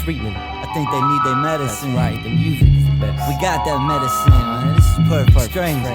treatment. I think they need their medicine. That's right, the music is the best. We got that medicine, man. This is perfect. Strange.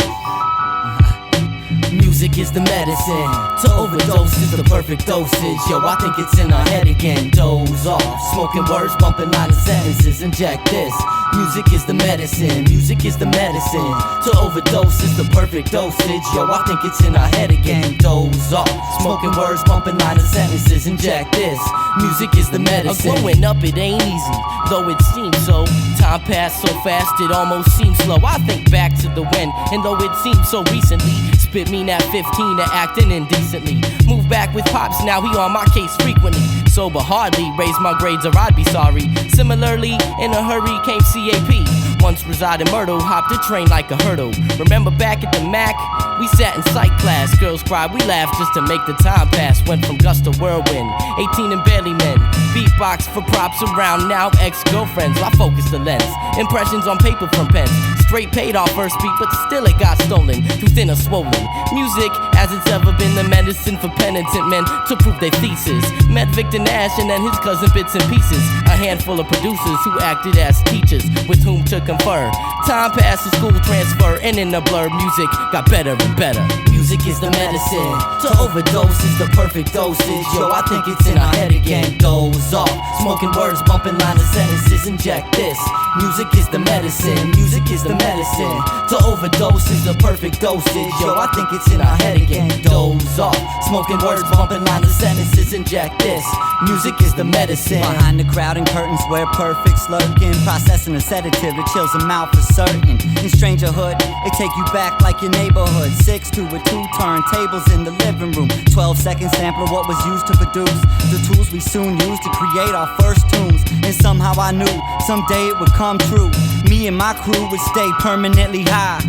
Music is the medicine. To overdose is the perfect dosage. Yo, I think it's in our head again. Doze off, smoking words, bumping line of sentences. Inject this. Music is the medicine. Music is the medicine. To overdose is the perfect dosage. Yo, I think it's in our head again. Doze off, smoking words, bumping line of sentences. Inject this. Music is the medicine. Growing up, it ain't easy, though it seems so. Time passed so fast, it almost seems slow. I think back to the when, and though it seems so recently, spit mean at 15 to acting indecently. Move back with pops, now he on my case frequently. Sober hardly, raise my grades or I'd be sorry. Similarly, in a hurry came CAP. Once reside in Myrtle, hopped a train like a hurdle. Remember back at the Mac, we sat in psych class. Girls cried, we laughed just to make the time pass. Went from gust to whirlwind, 18 and barely men. Beatbox for props around now ex-girlfriends. I focus the lens, impressions on paper from pens. Straight paid off first beat, but still it got stolen. Too thin or swollen. Music, as it's ever been the medicine for penitent men to prove their thesis. Met Victor Nash and then his cousin Bits and Pieces. A handful of producers who acted as teachers with whom to confer. Time passed, the school transfer, and in the blur, music got better and better. Music is the medicine. To overdose is the perfect dosage. Yo, I think it's in our head again. Doze off, smoking words, bumping line of sentences. Inject this. Music is the medicine. Music is the medicine. To overdose is the perfect dosage. Yo, I think it's in our head again. Doze off, smoking words, bumping line of sentences. Inject this. Music is the medicine. Behind the crowd and curtains where perfect's lurking. Processing a sedative that chills them out for certain. In strangerhood, they take you back like your neighborhood. 6-2 with 2 turntables in the living room. 12-second sample of what was used to produce the tools we soon used to create our first tunes. And somehow I knew someday it would come true. Me and my crew would stay permanently high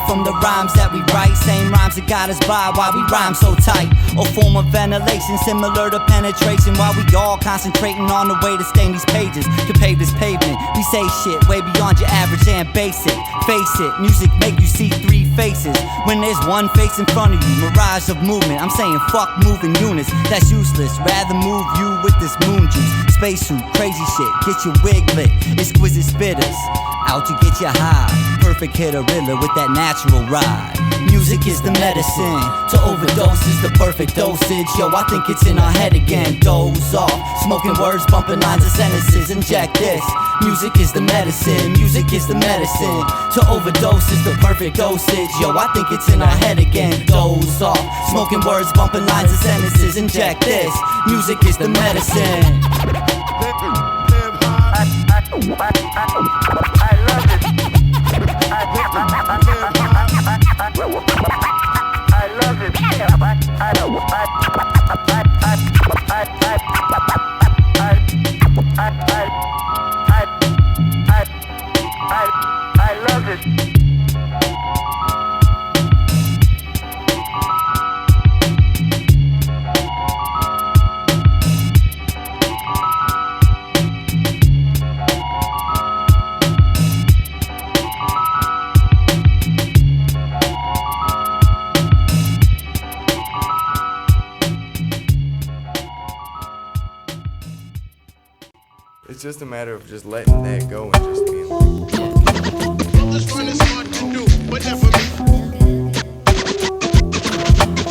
from the rhymes that we write. Same rhymes that got us by while we rhyme so tight. A form of ventilation similar to penetration, while we all concentrating on the way to stain these pages, to pave this pavement. We say shit way beyond your average and basic. Face it, music make you see 3 faces when there's one face in front of you. Mirage of movement, I'm saying fuck moving units. That's useless, rather move you with this moon juice. Spacesuit, crazy shit, get your wig lit. Exquisite spitters, out to get you high. Perfect hitter riller with that natural ride. Music is the medicine. To overdose is the perfect dosage. Yo, I think it's in our head again. Doze off, smoking words, bumping lines of sentences. Inject this. Music is the medicine. Music is the medicine. To overdose is the perfect dosage. Yo, I think it's in our head again. Doze off, smoking words, bumping lines of sentences. Inject this. Music is the medicine. I love it. I love it. I love it. It's just a matter of just letting that go and just being like, Brothers find it hard to do, but never me.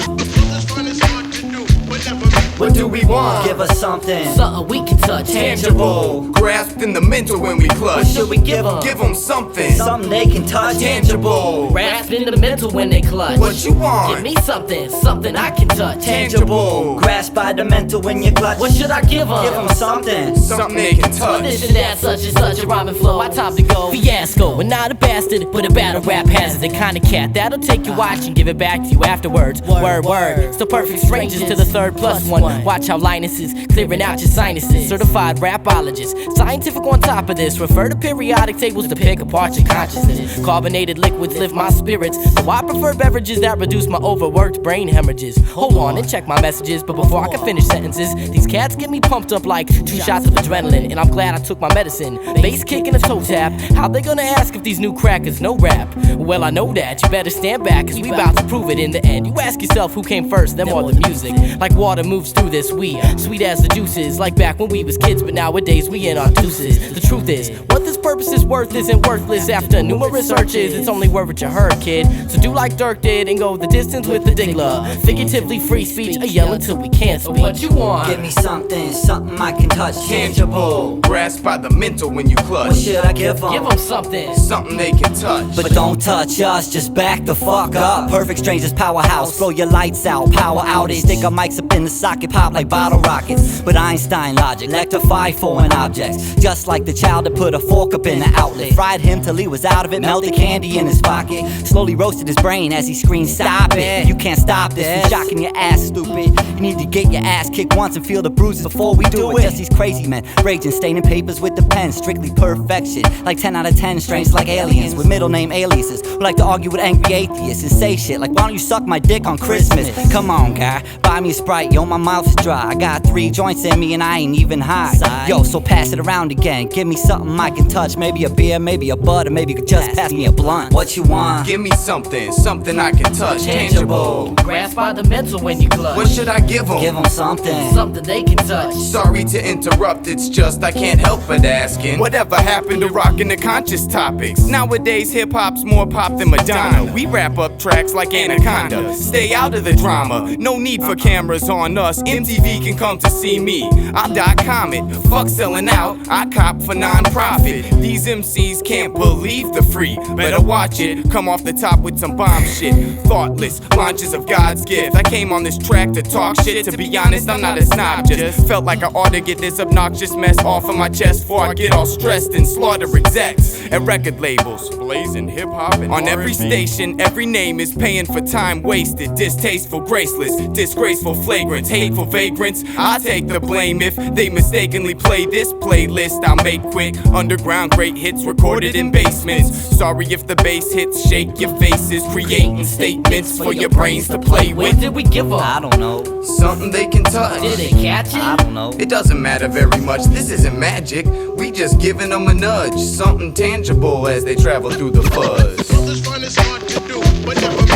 Brothers find it hard to do, but never me. What do we want? Give us something we can touch, tangible. grasped in the mental when we clutch. What should we give them? Give them something. something they can touch. Tangible. Grasp in the mental when they clutch. What you want? Give me something I can touch. Tangible. Grasp by the mental when you clutch. What should I give them? Give them something. Something they can touch. This and that, such and such a rhyming flow. I time to go fiasco, and not a bastard, but a battle rap has it. The kind of cat that'll take your watch and give it back to you afterwards. Word. Still perfect strangers to the 3+1. Watch how Lynus is clearing out your sinuses. Certified rapologist, scientific on top of this. Refer to periodic tables to pick apart your consciousness. Carbonated liquids lift my spirits, so I prefer beverages that reduce my overworked brain hemorrhages. Hold on and check my messages, but before I can finish sentences, these cats get me pumped up like 2 shots of adrenaline, and I'm glad I took my medicine. Bass kick and a toe tap. How they gonna ask if these new crackers know rap? Well, I know that. You better stand back, cause we about to prove it in the end. You ask yourself who came first, then more the music. Like water moves through through this. We sweet as the juices, like back when we was kids, but nowadays we in our deuces. The truth is, what this purpose is worth isn't worthless. After numerous searches, it's only worth what you heard, kid. So do like Dirk did and go the distance with the diggler. Figuratively free speech, a yell until we can't speak. What you want? Give me something, something I can touch, tangible. Grasped by the mental when you clutch. What should I give them? Give them something. Something they can touch. But don't touch us, just back the fuck up. Perfect strangers powerhouse, blow your lights out, power outage. Stick our mics up in the socket, pop like bottle rockets. But Einstein logic, electrify foreign objects. Just like the child that put a fork up in the outlet. Fried him till he was out of it, melted candy in his pocket. Slowly roasted his brain as he screamed, stop it. You can't stop this, from shocking your ass, stupid. You need to get your ass kicked once and feel the bruises before we do it. Just these crazy men, raging, staining papers with the pen. Strictly perfection, like 10 out of 10, strange like aliens with middle name aliases. Who like to argue with angry atheists and say shit like, why don't you suck my dick on Christmas? Come on, guy, buy me a Sprite, yo, my mouth is dry. I got 3 joints in me and I ain't even high. Yo, so pass it around again, give me something I can touch. Maybe a beer, maybe a bud, or maybe you could just pass me a blunt. What you want? Give me something, something I can touch, tangible. Grasp by the mental when you clutch. What should I give them? Give them something. Something they can touch. Sorry to interrupt, it's just I can't help but asking. Whatever happened to rocking the conscious topics? Nowadays hip-hop's more pop than Madonna. We wrap up tracks like Anaconda. Stay out of the drama, no need for cameras on us. MTV can come to see me, I'll die comet. Fuck selling out, I cop for non-profit. These MCs can't believe the free. Better watch it, come off the top with some bomb shit. Thoughtless, launches of God's gift. I came on this track to talk shit. To be honest, I'm not a snob, just felt like I ought to get this obnoxious mess off of my chest before I get all stressed and slaughter execs and record labels. Blazing hip-hop and on every station, every name is paying for time wasted. Distasteful, graceless, disgraceful flagrants, hateful vagrants. I'll take the blame if they mistakenly play this playlist. I'll make quick, underground great hits recorded in basements. Sorry if the bass hits shake your faces, creating statements for your brains to play with. What did we give them? I don't know. Something they can touch. Did they catch it? I don't know. It doesn't matter very much, this isn't magic. We just giving them a nudge, something tangible as they travel through the fuzz. This fun is hard to do, but never me.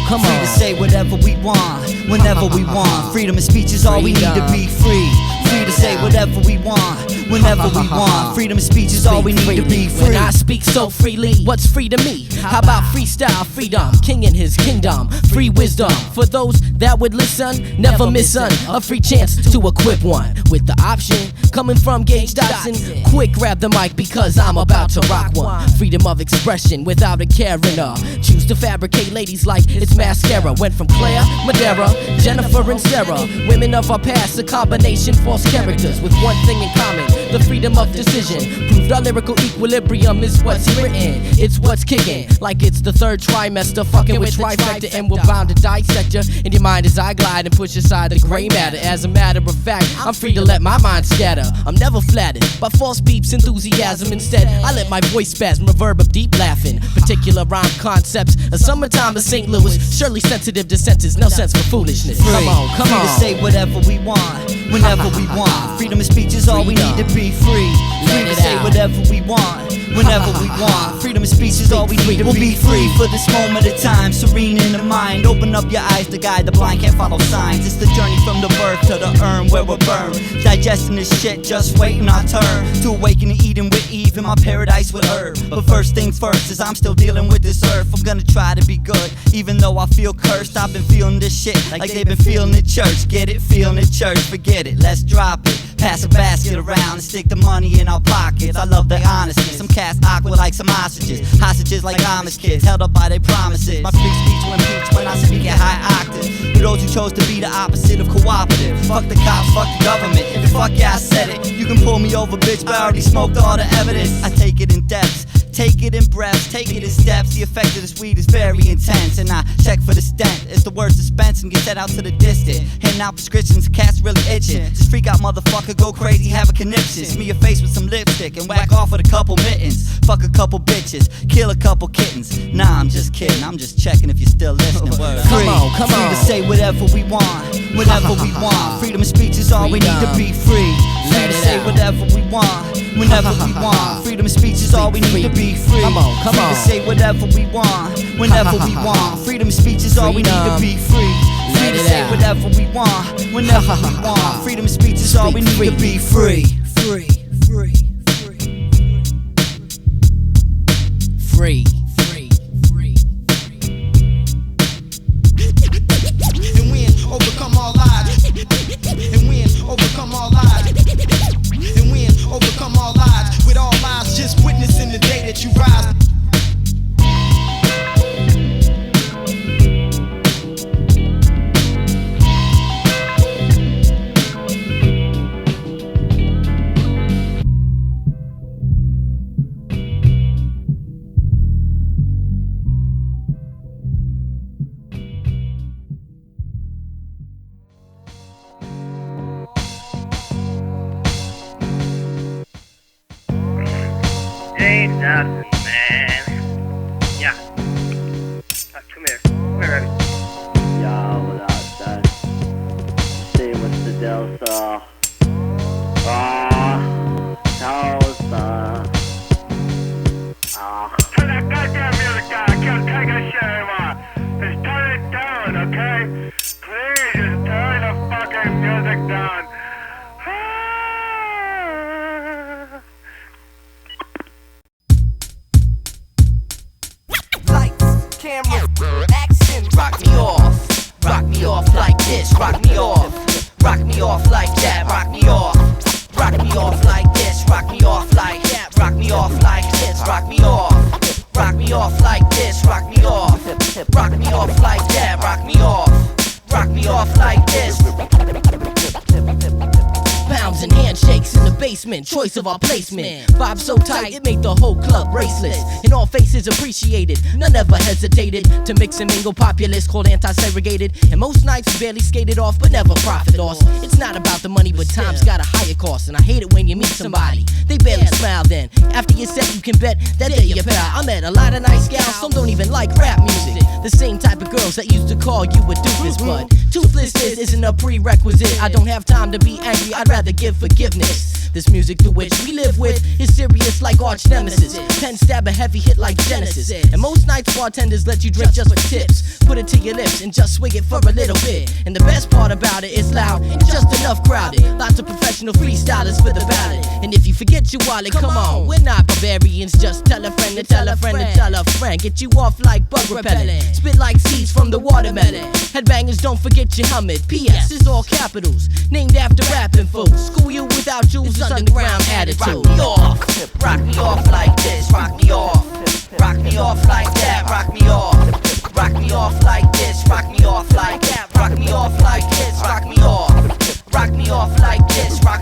Come on. Free to say whatever we want, whenever we want. Freedom of speech is all we need to be free. Free to say whatever we want, whenever we want. Freedom of speech is all we need to be free. When I speak so freely, what's free to me? How about freestyle freedom, king in his kingdom, free wisdom for those that would listen, never miss a free chance to equip one with the option coming from Gage Dotson. Quick grab the mic because I'm about to rock one. Freedom of expression without a care in her. Choose to fabricate ladies like it's mascara. Went from Claire, Madeira, Jennifer and Sarah. Women of our past, a combination false characters with one thing in common, the freedom of decision. Proved our lyrical equilibrium is what's written, it's what's kicking. Like it's the third trimester, fucking with trifecta, and we're bound to dissect ya in your mind as I glide and push aside the gray matter. As a matter of fact, I'm free to let my mind scatter. I'm never flattered by false beeps, enthusiasm. Instead, I let my voice spasm, reverb up deep laughing. Particular rhyme concepts, a summertime of St. Louis, surely sensitive dissenters, no sense for foolishness. Come on, come free on. to say whatever we want, whenever we want. Freedom of speech is all we need to be free. Free to say whatever we want, whenever we want. Freedom of speech is all we need to be free. For this moment of time, serene in the mind. Open up your eyes to guide the blind, can't follow signs. It's the journey from the birth to the urn where we're burned. Digesting this shit, just waiting our turn to awaken and eating with Eve in my paradise with herb. But first things first, as I'm still dealing with this earth, I'm gonna try to be good, even though I feel cursed. I've been feeling this shit like they've been feeling it church. Get it? Feeling it church, forget it, let's drop it. Pass a basket around and stick the money in our pockets. I love their honesty. Some cats awkward like some hostages. Hostages like Amish kids, held up by their promises. My free speech will impeach when I speak at high octaves. For those who chose to be the opposite of cooperative. Fuck the cops, fuck the government. And fuck yeah, I said it. You can pull me over, bitch, but I already smoked all the evidence. I take it in depths, take it in breaths, take it in steps. The effect of this weed is very intense, and I check for the stent. It's the word suspense and get that out to the distant. Handing out prescriptions, cats really itching. Just freak out, motherfucker, go crazy, have a conniption. Smear your face with some lipstick and whack off with a couple mittens. Fuck a couple bitches, kill a couple kittens. Nah, I'm just kidding, I'm just checking if you're still listening. Come on, come free on. to say whatever we want, whenever we want. Freedom of speech is all we need to be free. Free to say whatever we want, whenever we want. Freedom of speech is all we need to be free. Come on, come Free on. to say whatever we want, whenever we want. Freedom of speech is all we need to be free. Free to say whatever we want, whenever we want. Freedom of speech is all we need to be free. Free, free, free. Free. And win, overcome all odds. And win, overcome all odds. And win, overcome all odds. With all lies, just witnessing the day that you rise. Ain't nothing, man. Yeah. Come here. Come here, Ready. Yo, what up, son? See what's the deal, so? Turn that goddamn music down. I can't take this shit anymore. Just turn it down, okay? Please, just turn the fucking music down. Lights, camera, action. Rock me off like this. Rock me off like that. Rock me off like this. Rock me off like that. Rock me off like this. Rock me off like this. Rock me off like that. Rock me off like this. Pounds and handshakes in the basement, choice of our placement. Vibe so tight, it made the whole club bracelets. And all faces appreciated, none ever hesitated to mix and mingle populace called anti-segregated. And most nights we barely skated off, but never profit loss. It's not about the money, but time's got a higher cost. And I hate it when you meet somebody, they barely smile then. After you set, you can bet that they your pal. I met a lot of nice gals, some don't even like rap music. The same type of girls that used to call you a doofus, but toothlessness isn't a prerequisite. I don't have time to be angry, I'd rather give forgiveness. This music through which we live with is serious like arch nemesis. Pen stab a heavy hit like Genesis. And most nights bartenders let you drink just for tips. Put it to your lips and just swig it for a little bit. And the best part about it is loud and just enough crowded. Lots of professional freestylers for the ballad. And if you forget your wallet, come on, we're not barbarians. Just tell a friend to tell a friend to tell a friend. Get you off like bug repellent. Spit like seeds from the watermelon. Headbangers, don't forget your helmet. P.S. is all capitals, named after rapping fools. School you without jewels is underground attitude. Rock me off like this. Rock me off like that. Rock me off like this. Rock me off like that. Rock me off like this. Rock me off like this. Rock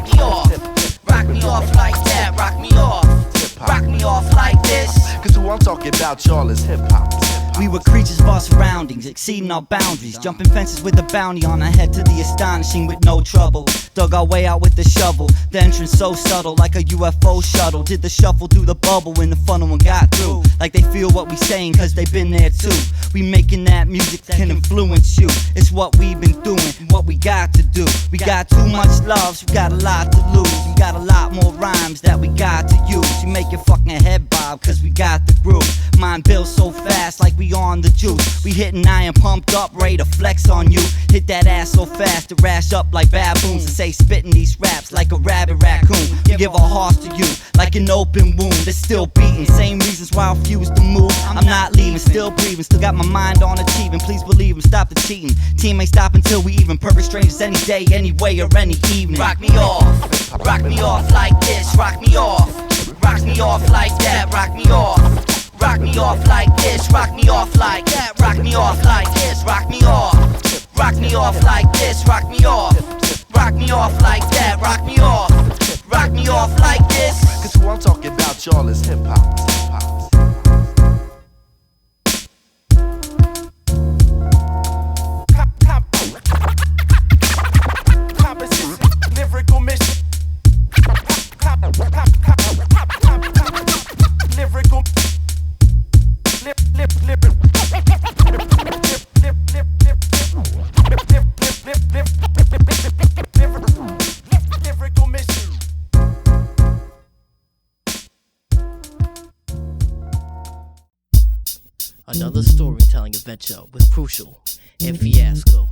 me off like that. Rock me off like this. Cause who I'm talking about, y'all, is hip hop. We were creatures of our surroundings, exceeding our boundaries. Jumping fences with a bounty on our head to the astonishing with no trouble. Dug our way out with the shovel. The entrance so subtle, like a UFO shuttle. Did the shuffle through the bubble in the funnel and got through. Like they feel what we saying, cause they been there too. We making that music that can influence you. It's what we've been doing, what we got to do. We got too much love, so we got a lot to lose. We got a lot more rhymes that we got to use. You make your fucking head bob, cause we got the groove. Mind builds so fast, like we on the juice. We hitting iron pumped up, ready to flex on you. Hit that ass so fast to rash up like baboons. And say spitting these raps like a rabid raccoon. We give our hearts to you like an open wound that's still beating. Same reasons why I refuse to move. I'm not leaving, still breathing, still got my mind on achieving. Please believe him, stop the cheating. Team ain't stopping till we even. Perfect strangers any day, any way or any evening. Rock me off like this. Rock me off like that. Rock me off like this. Rock me off like that. Rock me off like this. Rock me off like this. Rock me off like that. Rock me off like this. Cause who I'm talking about, y'all, is hip hop. adventure with Crucial and Fiasco.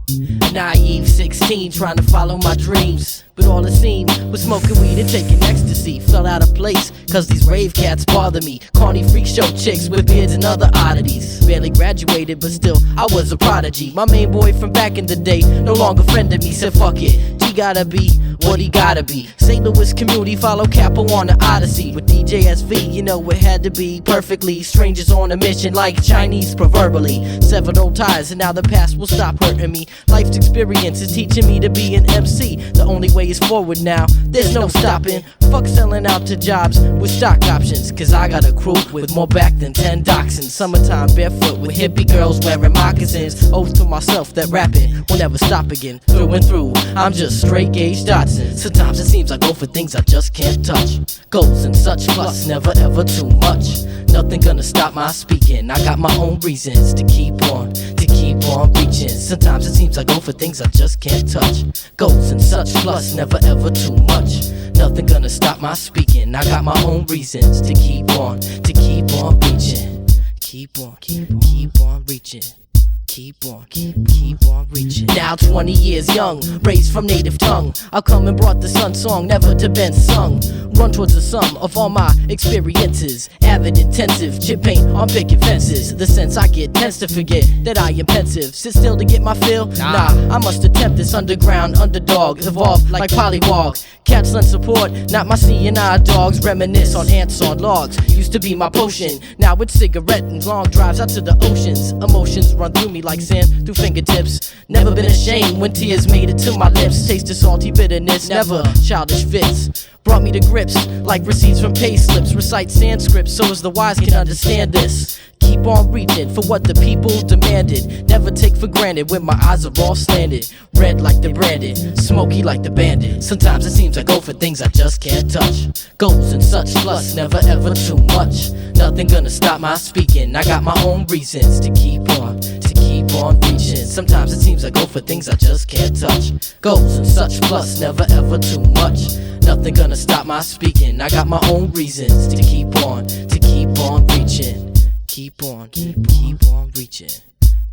Naive 16, trying to follow my dreams, but all it seemed was smoking weed and taking ecstasy. Fell out of place, cause these rave cats bother me. Corny freak show chicks with beards and other oddities. Barely graduated, but still, I was a prodigy. My main boy from back in the day, no longer friend of me, said fuck it. G gotta be what he gotta be. St. Louis community, follow Capo on the Odyssey. With DJ SV, you know it had to be perfectly. Strangers on a mission like Chinese proverbially. Severed old ties and now the past will stop hurting me. Life's experience is teaching me to be an MC. The only way is forward now, there's no stopping. Fuck selling out to jobs with stock options, cause I got a crew with more back than 10 dachshunds. Summertime barefoot with hippie girls wearing moccasins. Oath to myself that rapping will never stop again. Through and through, I'm just straight Gage Dotson. Sometimes it seems I go for things I just can't touch. Goals and such, plus never ever too much. Nothing gonna stop my speaking. I got my own reasons to keep on reaching. Sometimes it seems I go for things I just can't touch. Goals and such, plus never ever too much. Nothing gonna stop my speaking. I got my own reasons to keep on reaching. Keep on reaching. Keep on reaching. Now 20 years young, raised from native tongue. I'll come and brought the sun song, never to been sung. Run towards the sum of all my experiences. Avid, intensive, chip paint on picket fences. The sense I get tends to forget that I am pensive. Sit still to get my fill? Nah, I must attempt this underground underdog. Evolve like Polywog. Catch lend support, not my C&I dogs. Reminisce on ants on logs. Used to be my potion, now it's cigarette and long drives out to the oceans. Emotions run through me like sand through fingertips. Never been ashamed when tears made it to my lips. Taste of salty bitterness, never childish fits. Brought me to grips like receipts from pay slips. Recite Sanskrit so as the wise can understand this. Keep on reaching for what the people demanded. Never take for granted when my eyes are all slanted. Red like the branded, smoky like the bandit. Sometimes it seems I go for things I just can't touch. Goals and such, plus never ever too much. Nothing gonna stop my speaking. I got my own reasons to keep on reaching. Sometimes it seems I go for things I just can't touch. Goals and such, plus never ever too much. Nothing gonna stop my speaking. I got my own reasons to keep on reaching. Keep on reaching.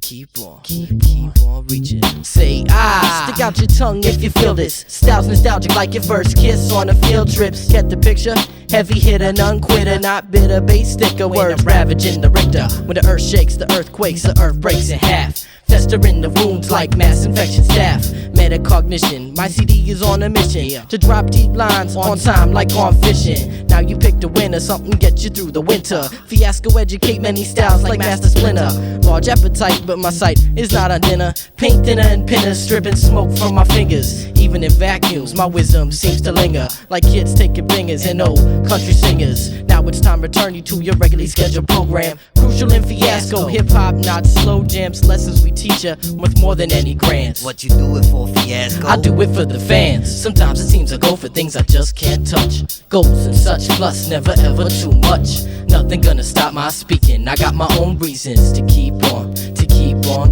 Keep on reaching. Say stick out your tongue if you feel this. Style's nostalgic like your first kiss on a field trip. Get the picture? Heavy hitter, none quitter, not bitter, bass sticker. Words ravaging the Richter. When the earth shakes, the earth quakes, the earth breaks in half. Festering the wounds like mass infection staff. Metacognition, my CD is on a mission to drop deep lines on time like on fishing. Now you pick the winner, something get you through the winter. Fiasco educate many styles like Master Splinter. Large appetite, but my sight is not on dinner. Paint thinner and pinner, stripping smoke from my fingers. Even in vacuums, my wisdom seems to linger like kids taking bingers and old country singers. Now it's time to return you to your regularly scheduled program. Crucial and Fiasco, hip-hop, not slow jams. Lessons we teach ya worth more than any grants. What you do it for, Fiasco? I do it for the fans. Sometimes it seems I go for things I just can't touch. Goals and such, plus never ever too much. Nothing gonna stop my speaking. I got my own reasons to keep on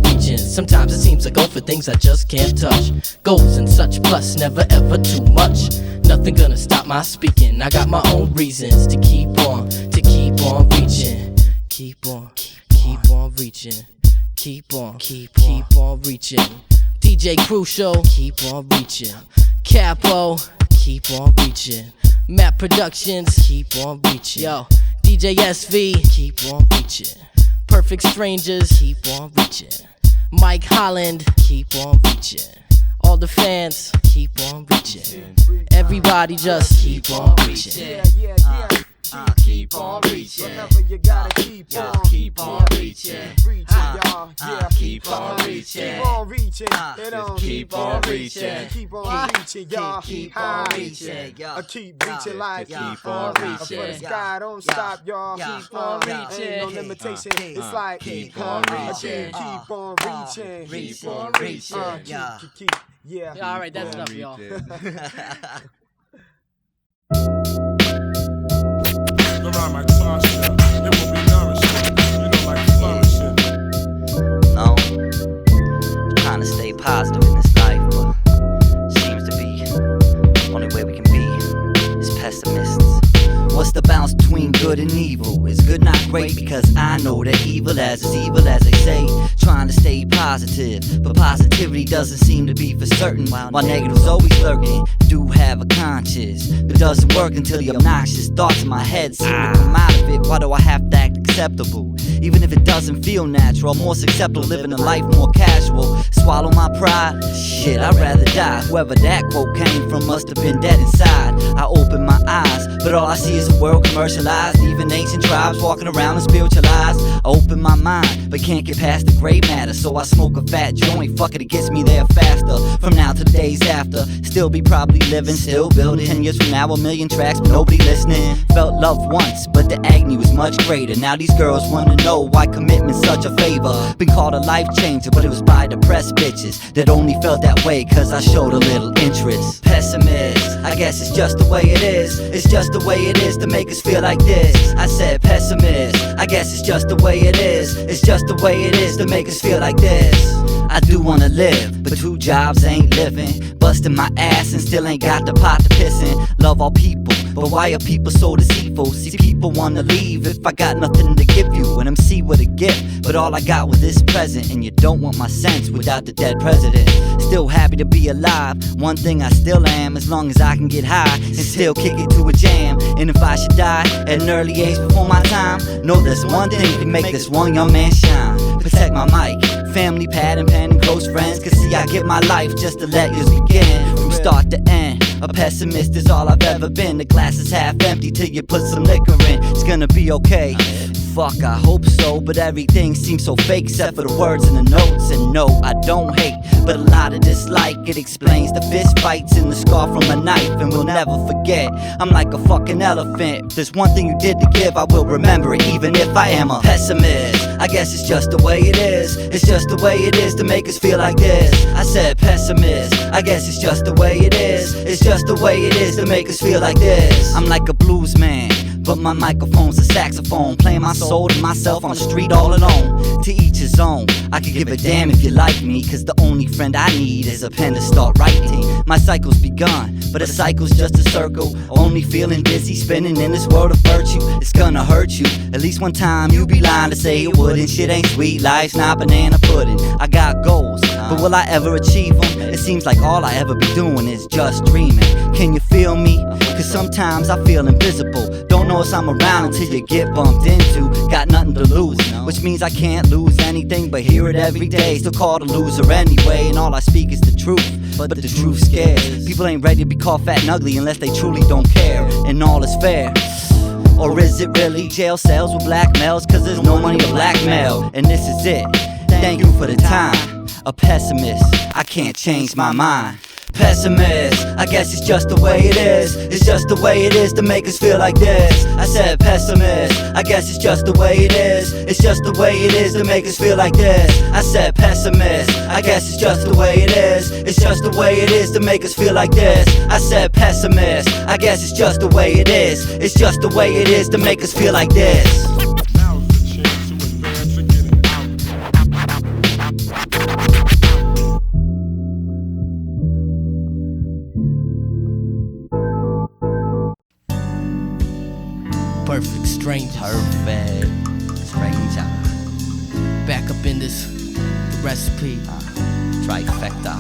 reaching. Sometimes it seems I go for things I just can't touch. Goals and such, plus never ever too much. Nothing gonna stop my speaking. I got my own reasons to keep on reaching. Keep on reaching. Keep on reaching. DJ Crucial, keep on reaching. Capo, keep on reaching. Map Productions, keep on reaching. Yo, DJ SV, keep on reaching. Perfect Strangers, keep on reaching. Mike Holland, keep on reaching. All the fans, keep on reaching. Everybody just keep on reaching. Keep on reaching. Whenever you gotta keep on reaching. Reaching, y'all. Keep on reaching. Keep on reaching. Keep on reaching. Keep on reaching, y'all. Keep on reaching. I keep reaching like keep on reaching. For the sky don't stop, y'all. Keep on reaching. Ain't no limitation. It's like keep on reaching. Keep on reaching. Keep on reaching. Keep. Yeah. All right, that's enough, y'all. Around my tongue, it will be nourishing, you know, like flourishing. No, trying to stay positive in this life, but seems to be only way we can be is pessimists. What's the balance between good and evil? Is good not great? Because I know that evil as they say. Trying positive, but positivity doesn't seem to be for certain. While negative's always lurking, do have a conscience, but doesn't work until the obnoxious thoughts in my head seem to come out of it. Why do I have to act acceptable? Even if it doesn't feel natural, I'm more acceptable living a life more casual. Swallow my pride? Shit, I'd rather die. Whoever that quote came from must have been dead inside. I open my eyes, but all I see is a world commercialized. Even ancient tribes walking around and spiritualized. I open my mind, but can't get past the gray matter, so I smoke a fat joint. Fuck it, it gets me there faster. From now to the days after, still be probably living, still building. 10 years from now, 1,000,000 tracks, but nobody listening. Felt love once, but the agony was much greater. Now these girls wanna know why commitment's such a favor. Been called a life changer, but it was by depressed bitches that only felt that way cause I showed a little interest. Pessimist, I guess it's just the way it is. It's just the way it is to make us feel like this. I said pessimist, I guess it's just the way it is. It's just the way it is to make us feel like this. I do wanna live, but 2 jobs ain't living. Busting my ass and still ain't got the pot to piss in. Love all people, but why are people so deceitful? See, people wanna leave if I got nothing to give you. An MC with a gift, but all I got was this present. And you don't want my sense without the dead president. Still happy to be alive, one thing I still am. As long as I can get high and still kick it to a jam. And if I should die at an early age before my time, know there's one thing can make this one young man shine. Protect my mic, family, pad and pen, and close friends. Cause see, I give my life just to let yours begin. From start to end, a pessimist is all I've ever been. The glass is half empty till you put some liquor in. It's gonna be okay. Fuck, I hope so, but everything seems so fake except for the words and the notes. And no, I don't hate, but a lot of dislike. It explains the fist fights and the scar from a knife. And we'll never forget, I'm like a fucking elephant. If there's one thing you did to give, I will remember it, even if I am a pessimist. I guess it's just the way it is. It's just the way it is to make us feel like this. I said pessimist, I guess it's just the way it is. It's just the way it is to make us feel like this. I'm like a blues man, but my microphone's a saxophone, playing my soul to myself on the street all alone. To each his own, I could give a damn if you like me, cause the only friend I need is a pen to start writing. My cycle's begun, but a cycle's just a circle. Only feeling dizzy, spinning in this world of virtue. It's gonna hurt you, at least one time you be lying to say it wouldn't. Shit ain't sweet, life's not banana pudding. I got goals, but will I ever achieve them? It seems like all I ever be doing is just dreaming. Can you feel me? Cause sometimes I feel invisible. Don't notice I'm around until you get bumped into. Got nothing to lose, which means I can't lose anything but hear it every day. Still called a loser anyway, and all I speak is the truth. But the truth scares. People ain't ready to be called fat and ugly unless they truly don't care, and all is fair. Or is it really jail cells with blackmails? Cause there's no money to blackmail. And this is it, thank you for the time. A pessimist, I can't change my mind. Pessimist, I guess it's just the way it is. It's just the way it is to make us feel like this. I said pessimist, I guess it's just the way it is. It's just the way it is to make us feel like this. I said pessimist, I guess it's just the way it is. It's just the way it is to make us feel like this. I said pessimist, I guess it's just the way it is. It's just the way it is to make us feel like this. Now's the chance to advance and get it out. Perfect strangers. Perfect stranger. Back up in this recipe. Trifecta.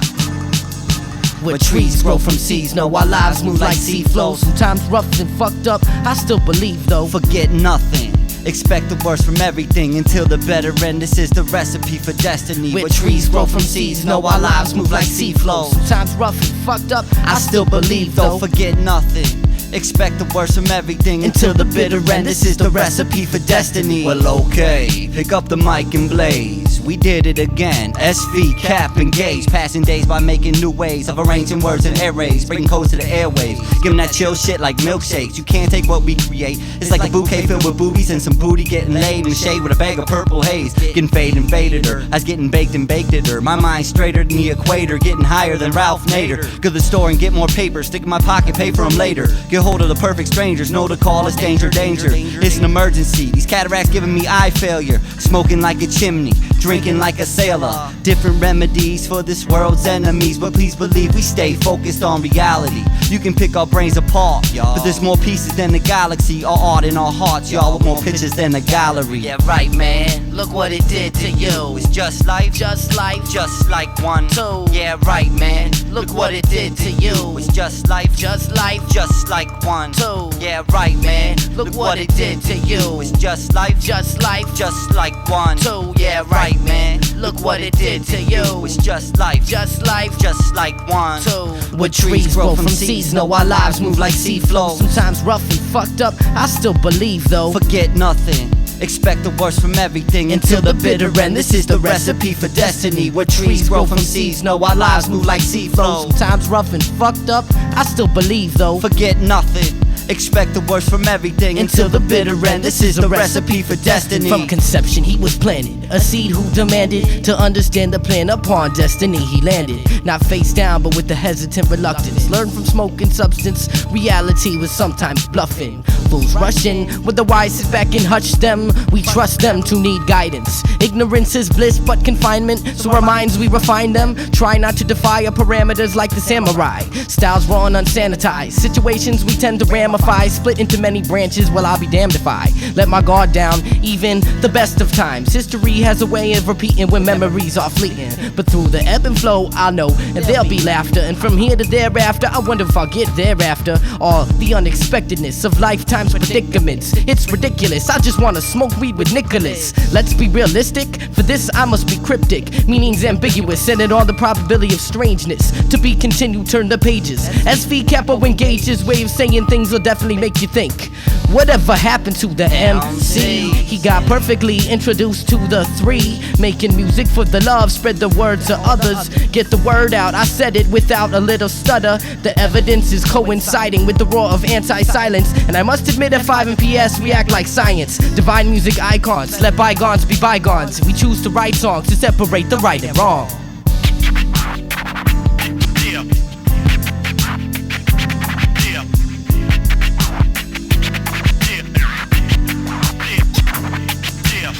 Where trees grow from seeds, know our lives move like sea flows. Sometimes rough and fucked up, I still believe though. Forget nothing, expect the worst from everything until the better end. This is the recipe for destiny. Where trees grow from seeds, know our lives move like sea flows. Sometimes rough and fucked up, I still believe though. Forget nothing, expect the worst from everything until the bitter end. This is the recipe for destiny. Well, okay, pick up the mic and blaze. We did it again. SV, Cap, and Gage, passing days by making new ways of arranging words and air rays, bringing codes to the airwaves, giving that chill shit like milkshakes. You can't take what we create. It's like a bouquet filled with boobies and some booty getting laid in the shade with a bag of purple haze. Getting faded and faded her, I was getting baked and baked at her. My mind straighter than the equator, getting higher than Ralph Nader. Go to the store and get more paper, stick in my pocket, pay for them later. Get hold of the perfect strangers, know the call is danger, danger. It's an emergency, these cataracts giving me eye failure. Smoking like a chimney, drinking like a sailor. Different remedies for this world's enemies, but please believe we stay focused on reality. You can pick our brains apart, but there's more pieces than the galaxy. Our art in our hearts, y'all, with more pictures than a gallery. Yeah, right, man. Look what it did to you. It's just life, Just life, just like 1, 2. Yeah, right, man. Look what it did to you. It's just life, Just life, just like 1, 2. Yeah, right, man. Look what it did to you. It's just life, Just life, just like 1, 2. Yeah, right, man. Look what it did to you. It's just life, Just life, just like 1, 2. 2. What trees grow from seeds, know our lives move like sea flow. Sometimes rough and fucked up, I still believe though. Forget nothing, expect the worst from everything until the bitter end. This is the recipe for destiny. Where trees grow from seeds, know our lives move like sea flow. Sometimes rough and fucked up, I still believe though. Forget nothing, expect the worst from everything until the bitter end. This is the recipe for destiny. From conception he was planted, a seed who demanded to understand the plan. Upon destiny he landed, not face down but with the hesitant reluctance. Learn from smoke and substance, reality was sometimes bluffing. Fools rushing when the wise sit back and hush them. We trust them to need guidance. Ignorance is bliss but confinement, so our minds we refine them. Try not to defy our parameters like the samurai. Styles raw and unsanitized, situations we tend to ramify. Split into many branches, well I'll be damned if I let my guard down even the best of times. History has a way of repeating when memories are fleeting, but through the ebb and flow I'll know and there'll be laughter. And from here to thereafter I wonder if I'll get thereafter. All the unexpectedness of lifetime's predicaments, it's ridiculous. I just wanna smoke weed with Nicholas. Let's be realistic, for this I must be cryptic. Meanings ambiguous and in all the probability of strangeness. To be continued, turn the pages. SV Capo engages way of saying things will definitely make you think. Whatever happened to the MC? He got perfectly introduced to the 3. Making music for the love, spread the word to others. Get the word out, I said it without a little stutter. The evidence is coinciding with the roar of anti-silence. And I must admit at 5 and PS we act like science. Divine music icons, let bygones be bygones. We choose to write songs to separate the right and wrong.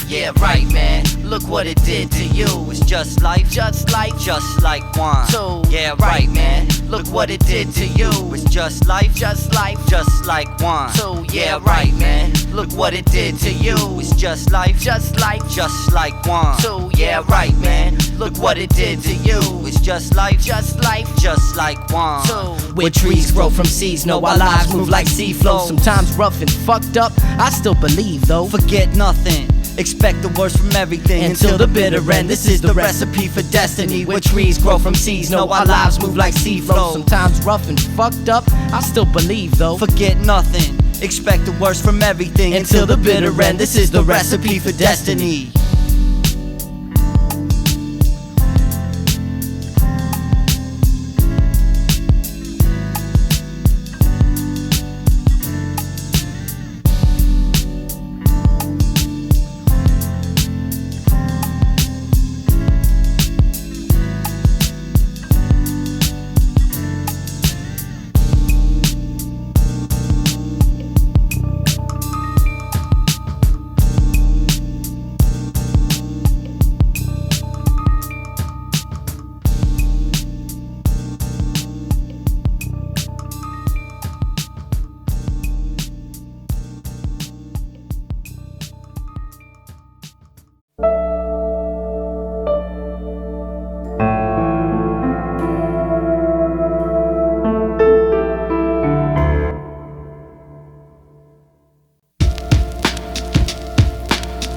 Yeah, right, man. Look what it did to you. It's just life, Just life, just like 1, 2. Yeah, right, man. Look what it did to you. It's just life, Just life, just like 1, 2. Yeah, right, man. Look what it did to you. It's just life, Just life, just like 1, 2. Yeah, right, man. Look what it did to you. It's just life, Just life, just like 1, 2. Where trees grow from seeds, know our lives move like sea flow. Sometimes rough and fucked up, I still believe though. Forget nothing, expect the worst from everything until the bitter end. This is the recipe for destiny. Where trees grow from seeds, know our lives move like sea flow. Sometimes rough and fucked up, I still believe though. Forget nothing, expect the worst from everything until the bitter end. This is the recipe for destiny.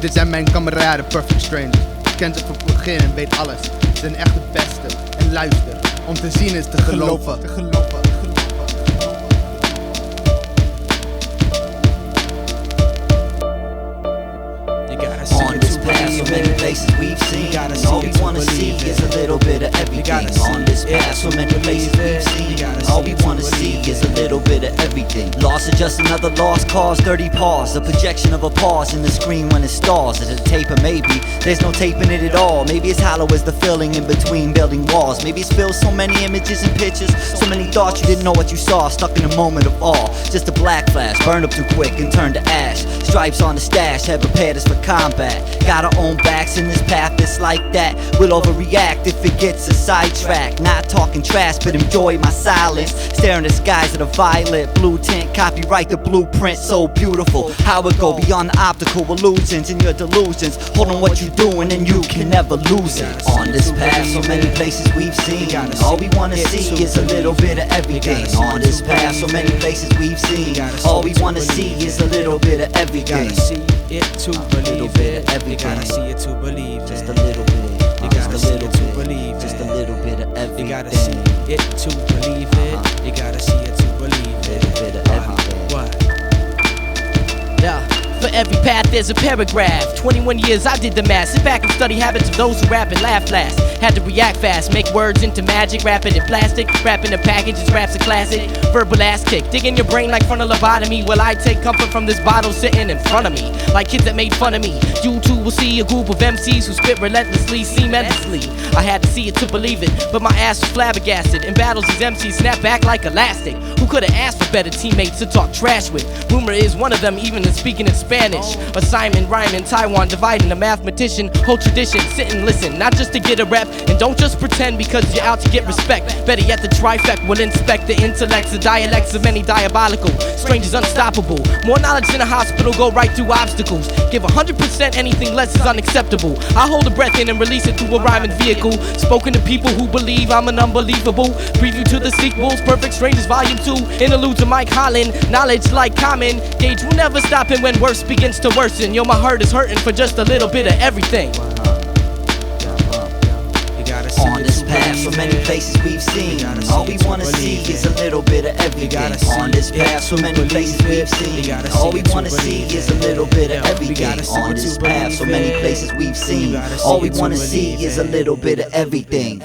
Dit zijn mijn kameraden, Perfect Strangers. Ik ken ze van het begin en weet alles. Ze zijn echt de beste. En luister, om te zien is te geloven. On this path, so many places we've seen. All we wanna see is a little little bit of everything. On this path, so many places we've seen. All we wanna see is a little bit of everything. Loss is just another lost cause, dirty pause. A projection of a pause in the screen when it stalls. Is it a tape or maybe there's no tape in it at all? Maybe it's hollow as the filling in between building walls. Maybe it's filled so many images and pictures, so many thoughts you didn't know what you saw. Stuck in a moment of awe, just a black flash, burned up too quick and turned to ash. Stripes on the stash had prepared us for combat. Got our own backs in this path that's like that. We'll overreact if it gets a sidetrack. Not talking trash, but enjoy my silence. Staring at skies of a violet blue tint. Copyright the blueprint, so beautiful. How it go beyond the optical illusions and your delusions. Hold on what you're doing and you can never lose it. On this path, so many places we've seen. All we wanna see is a little bit of everything. On this path, so many places we've seen. All we wanna see is a little bit of everything. You gotta see it to believe it. You gotta see it to believe it. Just a little bit. You gotta see it to believe it. Just a little bit of everything. You gotta see it to believe it. You gotta see it to believe it. Little bit of everything. What? Yeah. For every path there's a paragraph. 21 years I did the math. Sit back and study habits of those who rap and laugh last. Had to react fast, make words into magic. Wrap it in plastic, wrap in a package, this rap's a classic. Verbal ass kick, dig in your brain like frontal lobotomy. Well, I take comfort from this bottle sitting in front of me. Like kids that made fun of me. You too will see a group of MCs who spit relentlessly, seem endlessly. I had to see it to believe it, but my ass was flabbergasted. In battles these MCs snap back like elastic. Who could've asked for better teammates to talk trash with? Rumor is one of them even is speaking in Spanish. Assignment, rhyme in Taiwan, dividing a mathematician. Whole tradition, sit and listen, not just to get a rep. And don't just pretend because you're out to get respect. Better yet, the trifecta will inspect the intellects, the dialects of many diabolical. Strangers unstoppable. More knowledge than a hospital, go right through obstacles. Give 100%, anything less is unacceptable. I hold a breath in and release it through a rhyming vehicle. Spoken to people who believe I'm an unbelievable. Preview to the sequels, Perfect Strangers Volume 2. Interlude to Mike Holland, knowledge like common. Gage will never stop him when worse begins to worsen. Yo, my heart is hurting for just a little bit of everything. On this path, so many places we've seen. All we wanna see is a little bit of everything. On this path, so many places we've seen. All we wanna see is a little bit of everything. On this path, so many places we've seen. All we wanna see is a little bit of everything.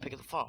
Pick up the phone.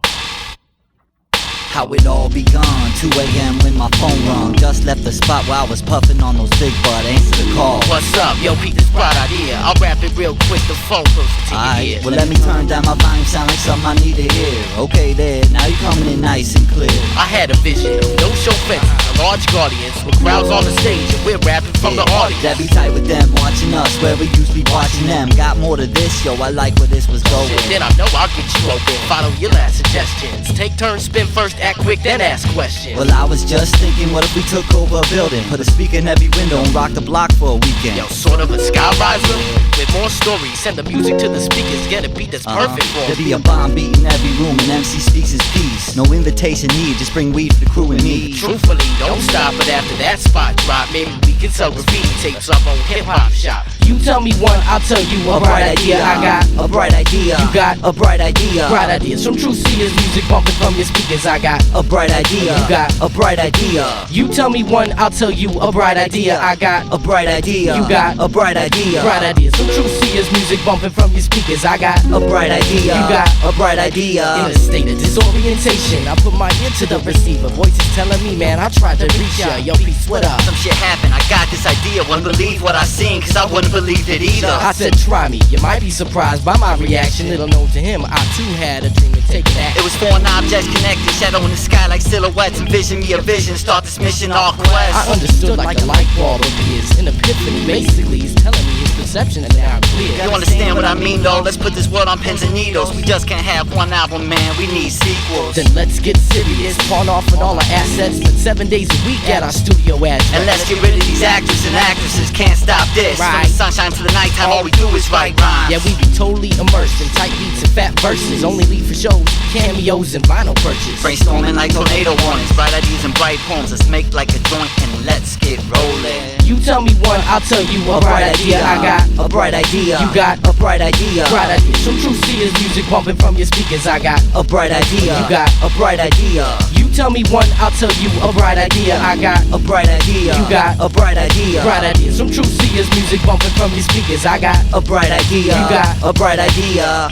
how it all begun. 2 a.m. when my phone rung. Just left the spot where I was puffing on those big butt. Answer the call. What's up? Yo, Pete, this bright idea. I'll rap it real quick, the phone closer to your ear. Well, let me turn down my volume, sound like something I need to hear. Okay, there, now you coming in nice and clear. I had a vision of no show fences, a large guardians with crowds on the stage, and we're rapping from the audience. That be tight with them watching us, where we usually watching them. Got more to this, yo, I like where this was going. Then I know I'll get you open. Follow your last suggestions. Take turns, spin first, act quick, then ask questions. Well, I was just thinking, what if we took over a building, put a speaker in every window and rock the block for a weekend? Yo, sort of a skyriser with more stories. Send the music to the speakers, get a beat that's perfect for There'll be a bomb beat in every room and MC speaks his piece. No invitation needed, just bring weed for the crew and me. Truthfully, don't stop, but after that spot drop, maybe we can sell graffiti tapes up on hip hop shop. You tell me one, I'll tell you a bright idea. I got a bright idea. You got a bright idea. Bright ideas from true seers, music bumping from your speakers. I got a bright idea. You got a bright idea. You tell me one, I'll tell you a bright idea. I got a bright idea. You got a bright idea. Bright ideas from true seers, music bumping from your speakers. I got a bright idea. You got a bright idea. In a state of disorientation, I put my ear to the receiver. Voices telling me, man, I tried to reach ya. Yo, peace, what up? Some shit happened. I got this idea. Wouldn't believe what I seen, cause I wouldn't believe it either. I said, try me. You might be surprised by my reaction. Little known to him, I too had a dream to take it action. It was 4 objects connected, shadow in the sky like silhouettes. Envision me a vision, start this mission, all quest. I understood like a light bulb appears. An epiphany, basically, he's telling me his perception is now clear. You understand what I mean, though? Let's put this world on pins and needles. We just can't have one album, man. We need sequels. Then let's get serious. Pawn off with all our assets. Spend 7 days a week at our studio address. And let's get rid of these actors and actresses. Can't stop this. Right. From the sunshine to the nighttime, all we do is write rhymes. Yeah, we be totally immersed in tight beats and fat verses. Only leave for shows, cameos, and vinyl purchase. Brainstorming like tornado warnings. Bright ideas and bright poems. Let's make like a joint and let's get rolling. You tell me one, I'll tell you a bright idea. I got a bright idea. You got a bright idea. Bright ideas from true seers, music bumping from your speakers. I got a bright idea. You got a bright idea. You tell me one, I'll tell you a bright idea. I got a bright idea. You got a bright idea. Bright ideas from true seers, music bumping from your speakers. I got a bright idea. You got a bright idea.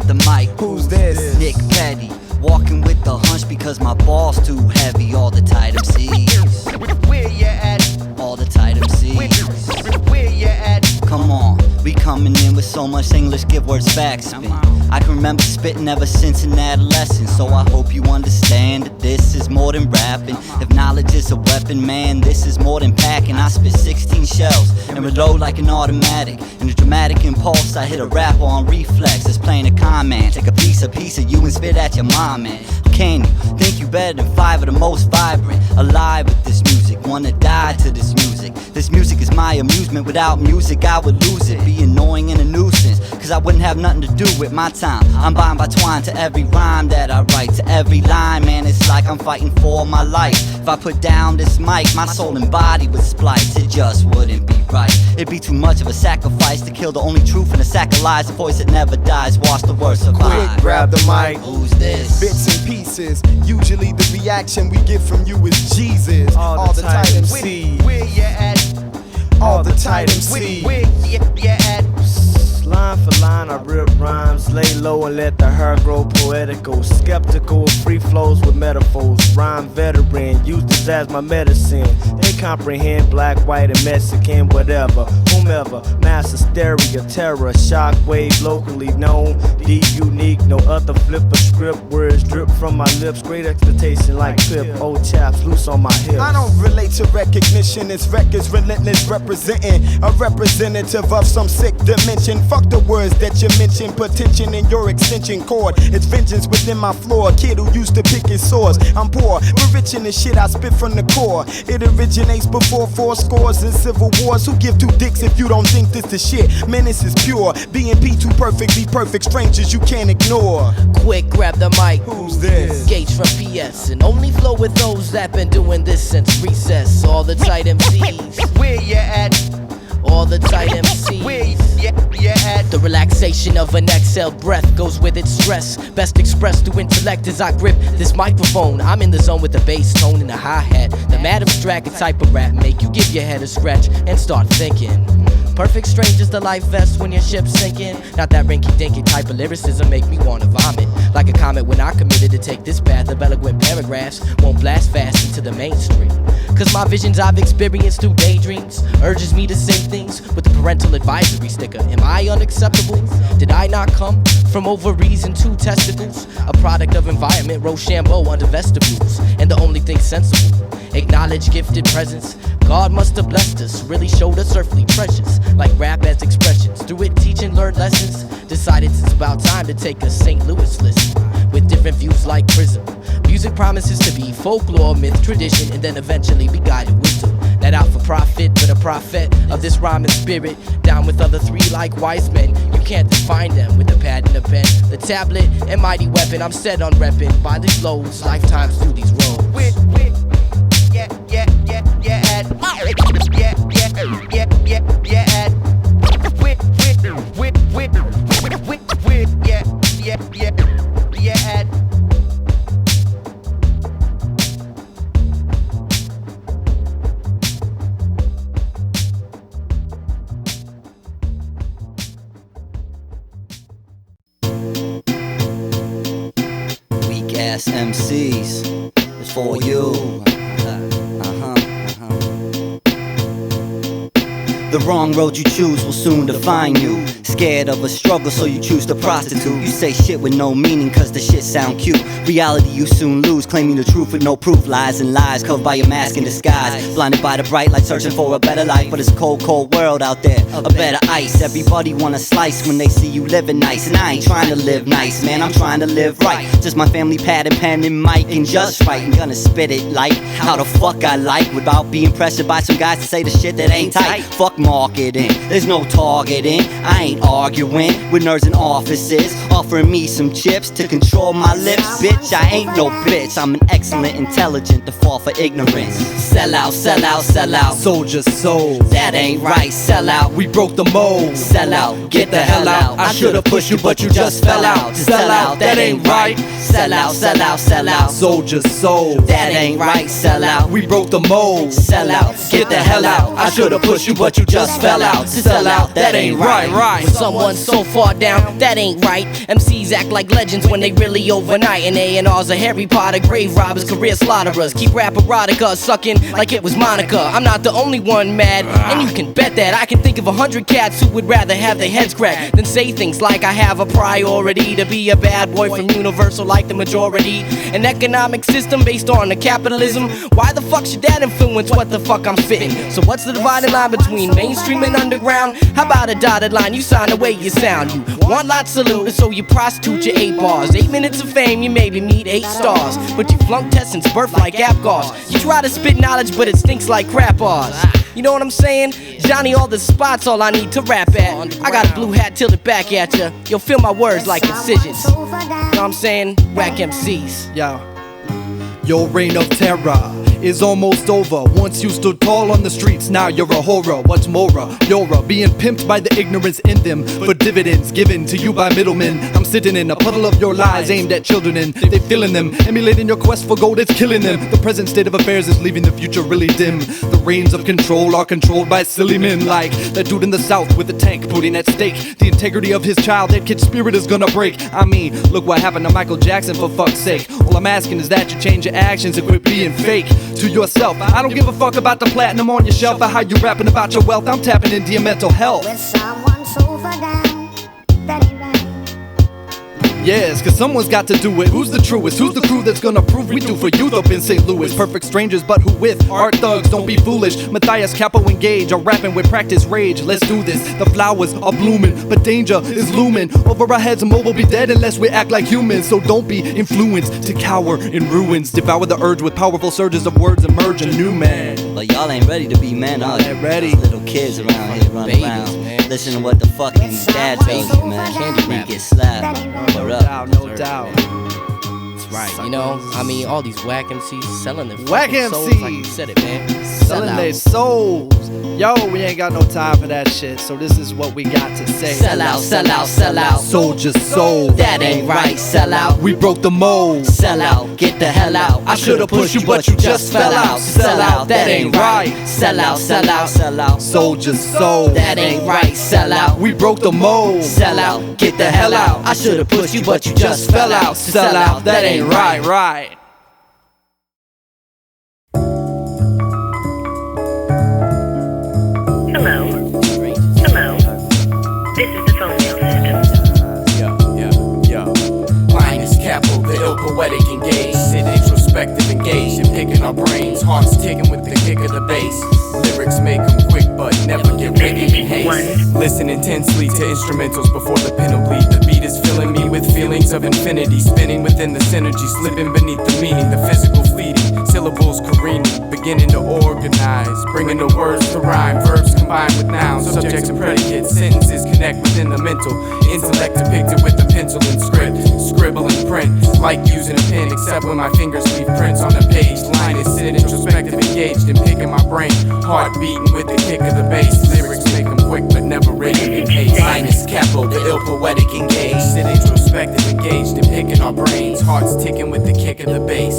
The mic. Who's this? Nick Petty. Walking with the hunch because my ball's too heavy. All the tight MCs. Where you at? All the tight MCs. Where you at? Come on, we coming in with so much English, give words backspin. I can remember spitting ever since in adolescence, so I hope you understand that this is more than rapping. If knowledge is a weapon, man, this is more than packing. I spit 16 shells and reload like an automatic. In a dramatic impulse, I hit a rapper on reflex. It's playing a con man. Take a piece of you and spit at your mom, man. Can you think you better than 5 of the most vibrant? Alive with this music, wanna die to this music. This music is my amusement. Without music, I would lose it. Be annoying and a nuisance, cause I wouldn't have nothing to do with my time. I'm bound by twine to every rhyme that I write, to every line, man, it's like I'm fighting for my life. If I put down this mic, my soul and body would splice. It just wouldn't be right. It'd be too much of a sacrifice to kill the only truth in a sack of lies. The voice that never dies, watch the words survive. Quick, grab the mic. Who's this? Bits and pieces. Usually the reaction we get from you is Jesus. All the tight MCs. Where you at? All the tight MCs. Where you at? Line for line, I rip rhymes, lay low and let the hair grow poetical. Skeptical of free flows with metaphors. Rhyme veteran, use this as my medicine. They comprehend black, white, and Mexican, whatever, whomever. Mass hysteria, terror, shockwave, locally known. Deep, unique, no other flipper script. Words drip from my lips, great expectation like Pip. Old chaps loose on my hips. I don't relate to recognition, it's records relentless, representing a representative of some sick dimension. Fuck the words that you mention, petition in your extension cord. It's vengeance within my floor. A kid who used to pick his sores. I'm poor, but rich in the shit I spit from the core. It originates before 4 scores and civil wars. Who give 2 dicks if you don't think this the shit? Menace is pure. BNP too perfect, be perfect. Strangers you can't ignore. Quick, grab the mic. Who's this? Gage from PS, and only flow with those that been doing this since recess. All the tight MCs. Where you at? All the tight MCs. Where you The relaxation of an exhaled breath goes with its stress. Best expressed through intellect as I grip this microphone. I'm in the zone with the bass tone and the hi-hat. The mad abstract type of rap make you give your head a scratch and start thinking. Perfect strangers, the life vest when your ship's sinking. Not that rinky-dinky type of lyricism make me wanna vomit. Like a comet when I committed to take this path of eloquent paragraphs. Won't blast fast into the mainstream. Cause my visions I've experienced through daydreams urges me to say things with the parental advisory sticker. Am I unacceptable? Did I not come from ovaries and 2 testicles? A product of environment, Rochambeau under vestibules. And the only thing sensible, acknowledge gifted presence. God must have blessed us, really showed us earthly treasures. Like rap as expressions, through it teach and learn lessons. Decided it's about time to take a St. Louis listen. With different views like Prism. Music promises to be folklore, myth, tradition, and then eventually be guided wisdom. Not out for profit, but a prophet of this rhyming spirit. Down with other 3 like wise men. You can't define them with a pad and a pen. The tablet and mighty weapon, I'm set on repping by these loads, lifetimes through these roads. Weak ass MCs, it's for you. The wrong road you choose will soon define you. Scared of a struggle, so you choose to prostitute. You say shit with no meaning, cause the shit sound cute. Reality you soon lose, claiming the truth with no proof. Lies and lies, covered by your mask in disguise. Blinded by the bright light, searching for a better life. But it's a cold, cold world out there, a better ice. Everybody wanna slice when they see you living nice. And I ain't trying to live nice, man, I'm trying to live right. Just my family pad and pen and mic and just right. I'm gonna spit it like how the fuck I like, without being pressured by some guys to say the shit that ain't tight. Fuck marketing, there's no targeting. I ain't arguing with nerds in offices, offering me some chips to control my lips. Bitch, I ain't no bitch, I'm an excellent, intelligent to fall for ignorance. Sell out, sell out, sell out. Soldier soul, that ain't right, sell out. We broke the mold. Sell out, get the hell out. I should've pushed you, but you just fell out. Sell out, that ain't right. Sell out, sell out, sell out. Soldier soul, that ain't right, sell out. We broke the mold. Sell out, get the hell out. I should've pushed you, but you just fell out. Sell out, that ain't right. With someone so far down, that ain't right. MCs act like legends when they really overnight. And A&R's a Harry Potter, grave robbers, career slaughterers. Keep rap erotica sucking like it was Monica. I'm not the only one mad, and you can bet that I can think of 100 cats who would rather have their heads cracked than say things like I have a priority to be a bad boy from Universal like the majority. An economic system based on the capitalism. Why the fuck should that influence what the fuck I'm spitting? So what's the dividing line between mainstream and underground? How about a dotted line? You sign the way you sound. You want lot salute, so you prostitute your 8 bars. 8 minutes of fame, you maybe meet 8 stars. But you flunk tests since birth like Apgars. You try to spit knowledge, but it stinks like crap bars. You know what I'm saying? Johnny, all the spots, all I need to rap at. I got a blue hat tilted back at ya. You'll feel my words like incisions. You know what I'm saying? Whack MCs. Your reign of terror is almost over. Once you stood tall on the streets, now you're a horror. What's more, you're being pimped by the ignorance in them for dividends given to you by middlemen. I'm sitting in a puddle of your lies aimed at children and they filling them. Emulating your quest for gold, it's killing them. The present state of affairs is leaving the future really dim. The reins of control are controlled by silly men like that dude in the south with the tank putting at stake the integrity of his child. That kid's spirit is gonna break. I mean, look what happened to Michael Jackson, for fuck's sake. All I'm asking is that you change your actions and quit being fake to yourself. I don't give a fuck about the platinum on your shelf or how you rapping about your wealth. I'm tapping into your mental health. With someone so far down, that ain't right. Yes, cause someone's got to do it. Who's the truest? Who's the crew that's gonna prove we do for youth up in St. Louis? Perfect strangers, but who with? Art thugs, don't be foolish. Mathias, Capo, and Gage are rapping with practice rage. Let's do this. The flowers are blooming, but danger is looming. Over our heads, Mo will be dead unless we act like humans. So don't be influenced to cower in ruins. Devour the urge with powerful surges of words, emerge a new man. But y'all ain't ready to be men, are you? Ready. Little kids around here running around. Man. Listen to what the fucking dad tells you, man. Candy We rap. get slapped. No doubt, no doubt. Right, you know, I mean, all these whack MCs selling their Whack fucking souls, like you MCs. said it, man. Selling their souls. Yo, we ain't got no time for that shit, so this is what we got to say. Sell out, sell out, sell out. Soldiers sold. That ain't right, sell out. We broke the mold. Sell out, get the hell out. I should've pushed you, but you just fell out. Sell out, that ain't right. Sell out, sell out, sell out. Soldiers sold. That ain't right, sell out. We broke the mold. Sell out, get the hell out. I should've pushed you, but you just fell out. Sell out, that ain't right, right. Hello. Hello. This is the phone mail system. Yo. Lynus, Capo, the ill poetic engaged. Sit introspective, engaged in picking our brains. Hearts ticking with the kick of the bass. Lyrics make them quick, but never get written in haste. Listen intensely to instrumentals before the pen will bleed. The beat is filling me with feelings of infinity. Spinning within the synergy, slipping beneath the meaning. The physical fleeting, syllables careening. Beginning to organize, bringing the words to rhyme. Verbs combined with nouns, subjects and predicates. Sentences connect within the mental. Intellect depicted with the pencil and script. Scribble and print, like using a pen. Except when my fingers leave prints on the page. Lynus, sit introspective, engaged in picking my brain. Heart beating with the kick of the bass. Lyrics make them quick but never written in haste. Lynus, Capo, the ill poetic engaged. Sit introspective, engaged in picking our brains. Hearts ticking with the kick of the bass.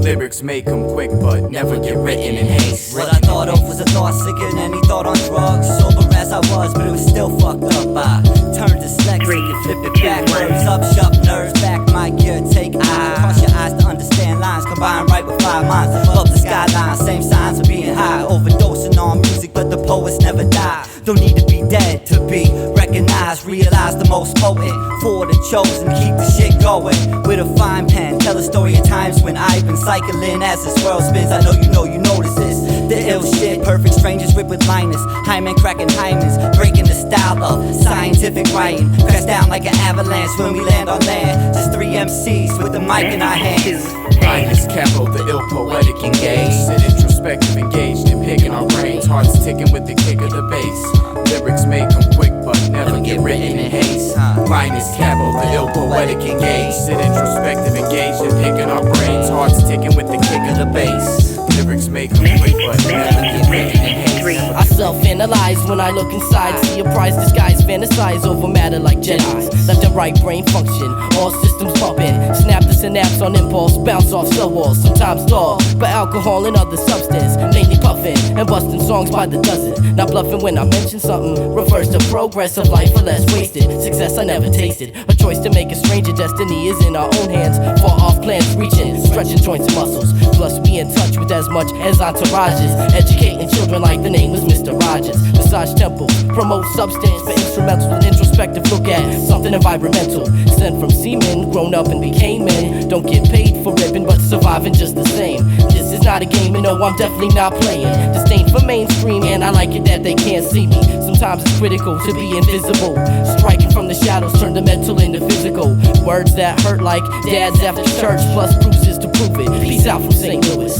Lyrics make them quick but never get written in haste. What I thought of was a thought sicker than any thought on drugs. Sober as I was, but it was still fucked up. I turned dyslexic and flipped it backwards. Up, shut nerves, back my gear, take eye. Cross your eyes to understand lines, combine right with 5 minds. Above the skyline, same signs of being high. Overdosing on music, but the poets never die. Don't need to be dead to be recognized. Realize the most potent for the chosen. Keep the shit going with a fine pen. Tell a story of times when I've been cycling as this world spins. I know you notice this. The ill shit, perfect strangers whip with Lynus. Hymen cracking hymens, breaking the style of scientific writing. Crash down like an avalanche when we land on land. Just 3 MCs with the mic in our hands. Lynus, Capo, the ill poetic engaged. Sit introspective, engaged in picking our brains. Hearts ticking with the kick of the bass. Lyrics make them quick but never get written in haste. Lynus, Capo, the ill poetic engaged. Sit introspective, engaged in picking our brains. Hearts ticking with the kick of the bass. Lyrics make them quick but never get written in haste. I self-analyze when I look inside. See a prize disguise, fantasize over matter like Jedi's. Left and right brain function, all systems pumping. Snap the synapse on impulse, bounce off cell walls. Sometimes dull, but alcohol and other substance. Mainly puffing and busting songs by the dozen. Not bluffing when I mention something. Reverse the progress of life for less wasted. Success I never tasted. A choice to make a stranger. Destiny is in our own hands. Far off plans reaching, stretching joints and muscles. Plus we in touch with as much as entourages. Educating children like the name was Mr. Rogers. Massage temple, promote substance for instrumentals with introspective look at something environmental. Sent from semen, grown up and became men. Don't get paid for ripping, but surviving just the same. This is not a game, and no, I'm definitely not playing. Disdain for mainstream, and I like it that they can't see me. Sometimes it's critical to be invisible. Striking from the shadows, turn the mental into physical. Words that hurt like dads after church, plus bruises to prove it. Peace out from St. Louis.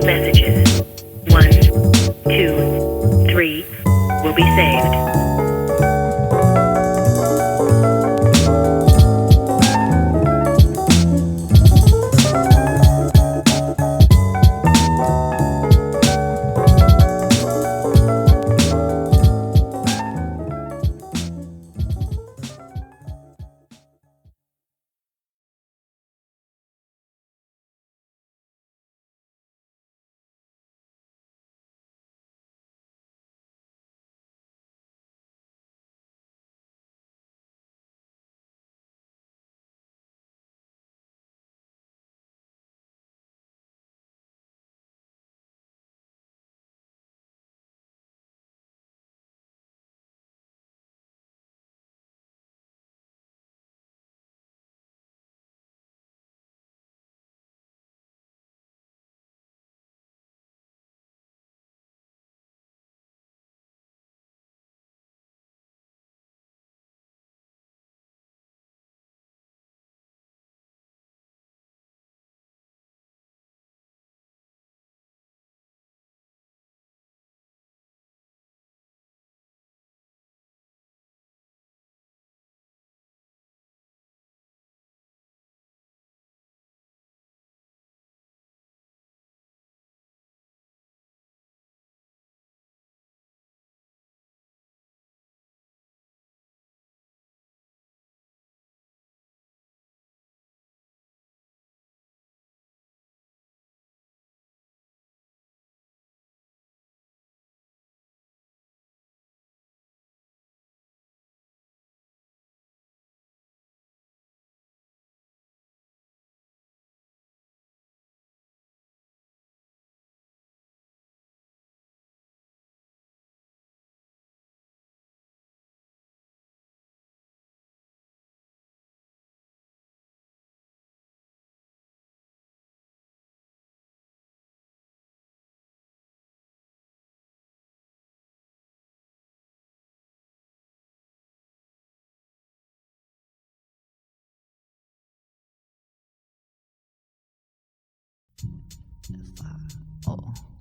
Messages 1, 2, 3 will be saved.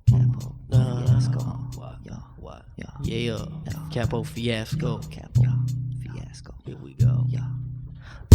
Capo, fiasco. What? Yeah, Capo fiasco. Capo, fiasco. Here we go.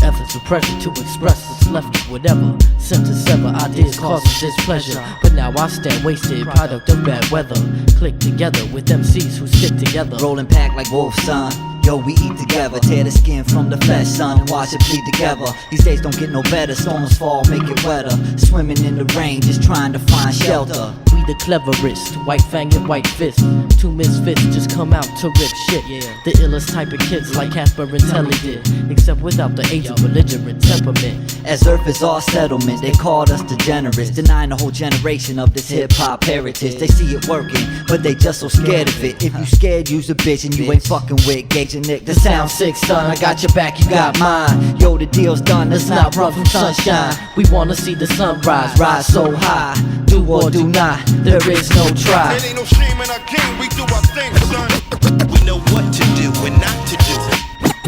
Efforts of pressure to express what's left of whatever. Sent to sever ideas causes displeasure. But now I stand wasted, product of bad weather. Click together with MCs who stick together. Rolling pack like wolves, son. Yo, we eat together, tear the skin from the flesh, son, and watch it bleed together. These days don't get no better, storms fall, make it wetter. Swimming in the rain, just trying to find shelter. We the cleverest, white fang and white fist. Two misfits just come out to rip shit. The illest type of kids like Casper and Telly did, except without the age of belligerent temperament. As Earth is our settlement, they called us degenerates, denying a whole generation of this hip-hop heritage. They see it working, but they just so scared of it. If you scared, use a bitch, and you ain't fucking with Gage and Nick. The sound sick, son, I got your back, you got mine. Yo, the deal's done, let's not run from sunshine. We wanna see the sunrise, rise so high. Do or do not, there is no try. There ain't no shame in our game, we do our thing, son. We know what to do and not to do.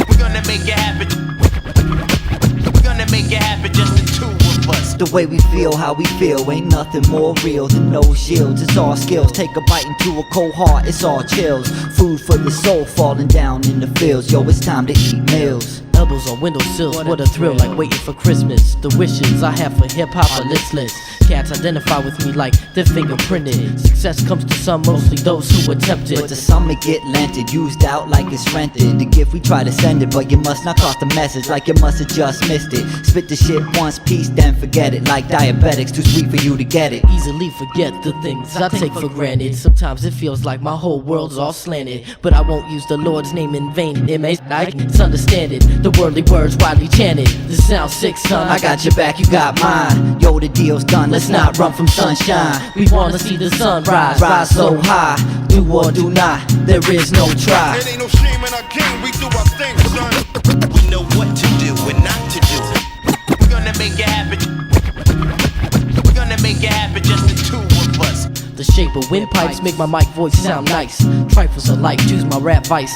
We're gonna make it happen. We're gonna make it happen, just the two of us. The way we feel, how we feel, ain't nothing more real than no shields. It's all skills, take a bite into a cold heart, it's all chills. Food for the soul falling down in the fields. Yo, it's time to eat meals. Elbows on windowsills, what a thrill, like waiting for Christmas. The wishes I have for hip-hop are listless. Cats identify with me like they're fingerprinted. Success comes to some, mostly those who attempt it. But to some it get lented, used out like it's rented. The gift we try to send it, but you must not cross the message, like you must have just missed it. Spit the shit once, peace, then forget it. Like diabetics, too sweet for you to get it. Easily forget the things I take for granted. Sometimes it feels like my whole world's all slanted, but I won't use the Lord's name in vain. It may understand it. The worldly words widely chanted. This sounds sick, son. I got your back, you got mine. Yo, the deal's done, let's not run from sunshine. We wanna see the sunrise, rise so high. Do or do not, there is no try. There ain't no shame in our game, we do our thing, son. We know what to do and not to do. We're gonna make it happen. We're gonna make it happen, just the two of us. The shape of windpipes make my mic voice sound nice. Trifles of life, choose my rap vice.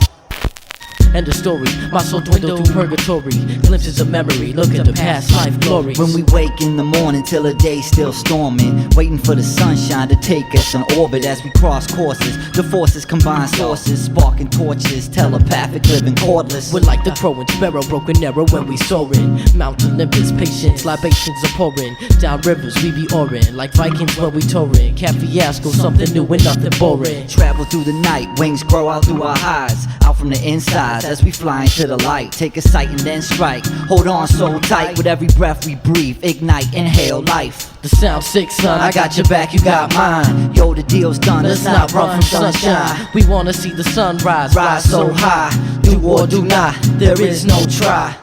End of story, my soul dwindled through purgatory. Glimpses of memory, look at the past life glories. When we wake in the morning till the day's still storming, waiting for the sunshine to take us in orbit as we cross courses. The forces combine sources, sparking torches, telepathic, living cordless. We're like the crow and sparrow, broken arrow when we soaring. Mount Olympus, patience, libations are pouring. Down rivers we be oaring, like Vikings when we touring. Cat fiasco, something new and nothing boring. Travel through the night, wings grow out through our hides, out from the inside. As we fly into the light, take a sight and then strike. Hold on so tight, with every breath we breathe, ignite, inhale life. The sound sick, son, I got your back, you got mine. Yo, the deal's done, let's not run from sunshine. We wanna see the sunrise, rise so high. Do or do not, there is no try.